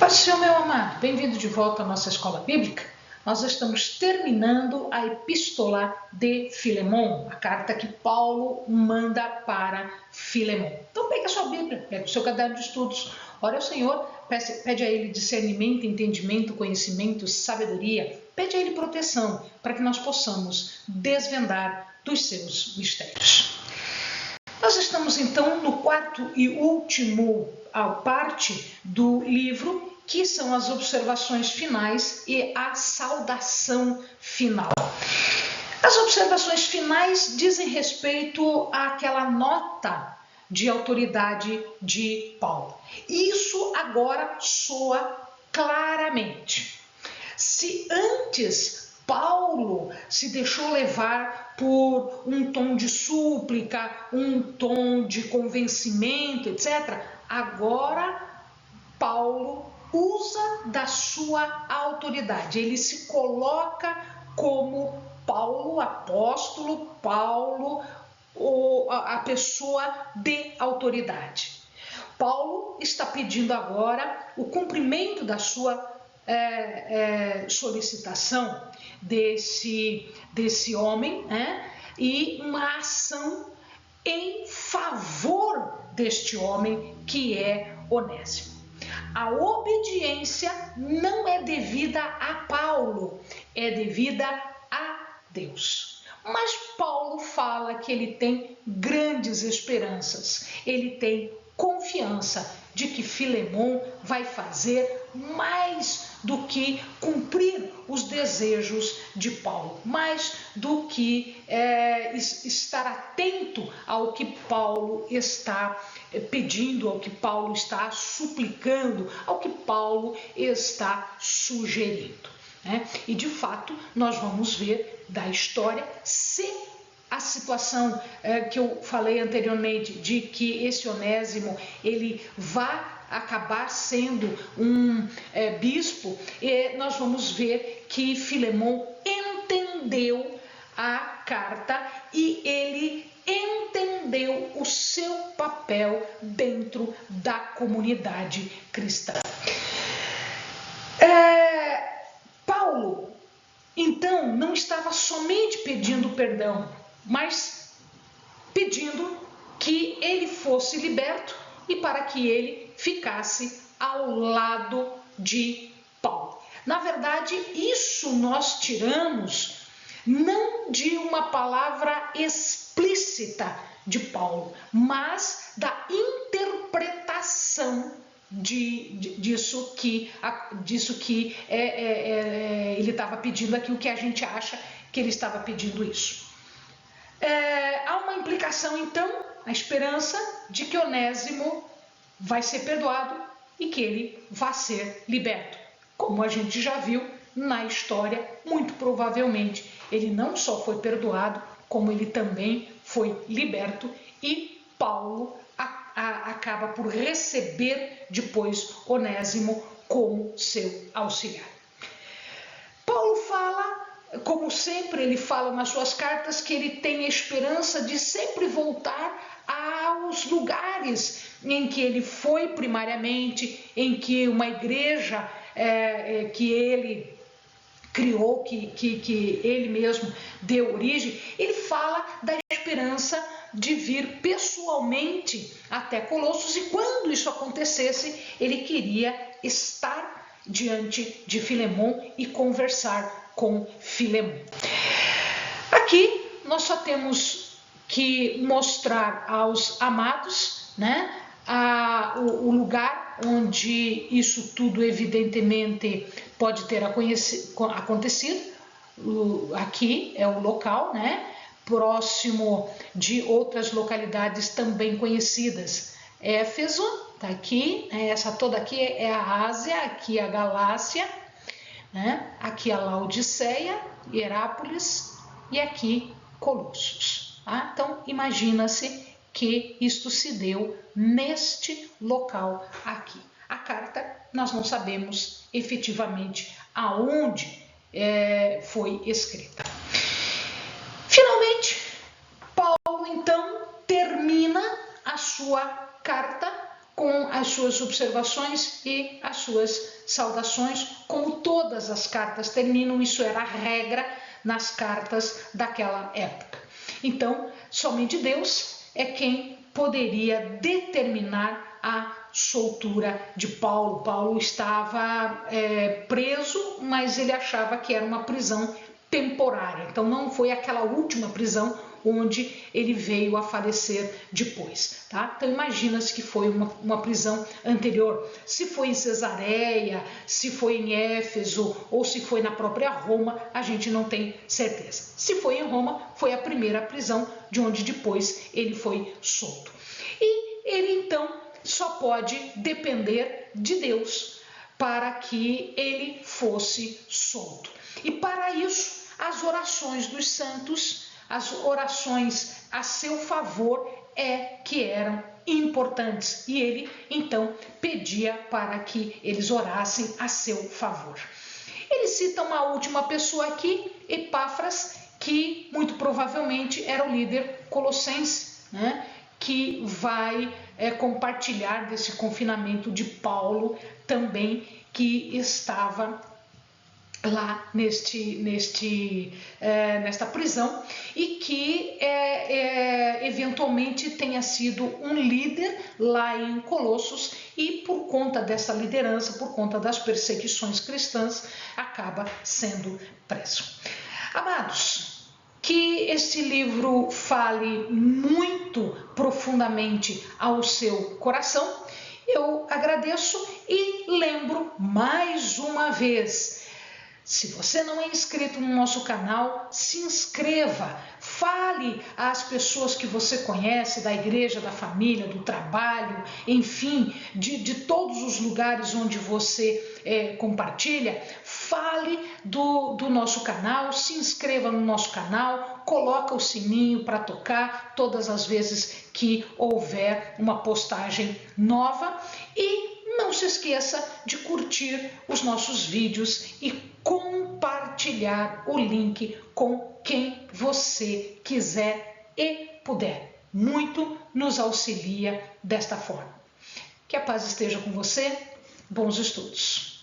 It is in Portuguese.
Paz do Senhor, meu amado, bem-vindo de volta à nossa escola bíblica. Nós estamos terminando a epístola de Filemon, a carta que Paulo manda para Filemon. Então pega a sua Bíblia, pega o seu caderno de estudos, ore ao Senhor, pede a Ele discernimento, entendimento, conhecimento, sabedoria, pede a Ele proteção, para que nós possamos desvendar dos seus mistérios. Nós estamos então no quarto e último parte do livro, que são as observações finais e a saudação final. As observações finais dizem respeito àquela nota de autoridade de Paulo. Isso agora soa claramente. Se antes Paulo se deixou levar por um tom de súplica, um tom de convencimento, etc., agora Paulo usa da sua autoridade. Ele se coloca como Paulo, apóstolo, Paulo, a pessoa de autoridade. Paulo está pedindo agora o cumprimento da sua solicitação desse homem, e uma ação em favor deste homem que é Onésimo. A obediência não é devida a Paulo, é devida a Deus. Mas Paulo fala que ele tem grandes esperanças, ele tem confiança de que Filemon vai fazer mais do que cumprir os desejos de Paulo, mais do que estar atento ao que Paulo está pedindo, ao que Paulo está suplicando, ao que Paulo está sugerindo. E de fato nós vamos ver da história se a situação que eu falei anteriormente, de que esse Onésimo ele vai acabar sendo um bispo, nós vamos ver que Filemon entendeu a carta e ele entendeu o seu papel dentro da comunidade cristã. Paulo, então, não estava somente pedindo perdão, mas pedindo que ele fosse liberto e para que ele ficasse ao lado de Paulo. Na verdade, isso nós tiramos não de uma palavra explícita de Paulo, mas da interpretação disso que ele estava pedindo aqui, o que a gente acha que ele estava pedindo isso. Há uma implicação, então, a esperança de que Onésimo vai ser perdoado e que ele vai ser liberto. Como a gente já viu na história, muito provavelmente ele não só foi perdoado, como ele também foi liberto, e Paulo acaba por receber depois Onésimo como seu auxiliar. Paulo fala, como sempre ele fala nas suas cartas, que ele tem a esperança de sempre voltar aos lugares em que ele foi primariamente, em que uma igreja que ele criou, que ele mesmo deu origem. Ele fala da esperança de vir pessoalmente até Colossos, e quando isso acontecesse, ele queria estar diante de Filemon e conversar com Filemon. Aqui nós só temos que mostrar aos amados, o lugar onde isso tudo evidentemente pode ter acontecido. Aqui é o local, próximo de outras localidades também conhecidas. Éfeso, tá aqui, essa toda aqui é a Ásia, aqui a Galácia, aqui a Laodiceia, Hierápolis e aqui Colossos. Então, imagina-se que isto se deu neste local aqui. A carta, nós não sabemos efetivamente aonde foi escrita. Finalmente, Paulo então termina a sua carta com com as suas observações e as suas saudações, como todas as cartas terminam, isso era a regra nas cartas daquela época. Então, somente Deus é quem poderia determinar a soltura de Paulo. Paulo estava preso, mas ele achava que era uma prisão temporária. Então não foi aquela última prisão onde ele veio a falecer depois, tá? Então imagina-se que foi uma prisão anterior. Se foi em Cesareia, se foi em Éfeso ou se foi na própria Roma, a gente não tem certeza. Se foi em Roma, foi a primeira prisão de onde depois ele foi solto. E ele então só pode depender de Deus para que ele fosse solto. E para isso, as orações dos santos, as orações a seu favor que eram importantes. E ele então pedia para que eles orassem a seu favor. Ele cita uma última pessoa aqui, Epáfras, que muito provavelmente era o líder colossense, né? Que vai compartilhar desse confinamento de Paulo também, que estava lá nesta prisão e que eventualmente tenha sido um líder lá em Colossos e por conta dessa liderança, por conta das perseguições cristãs, acaba sendo preso. Amados, que este livro fale muito profundamente ao seu coração, eu agradeço e lembro mais uma vez: se você não é inscrito no nosso canal, se inscreva, fale às pessoas que você conhece, da igreja, da família, do trabalho, enfim, de todos os lugares onde você compartilha, fale do nosso canal, se inscreva no nosso canal, coloca o sininho para tocar todas as vezes que houver uma postagem nova e não se esqueça de curtir os nossos vídeos e compartilhar o link com quem você quiser e puder. Muito nos auxilia desta forma. Que a paz esteja com você. Bons estudos.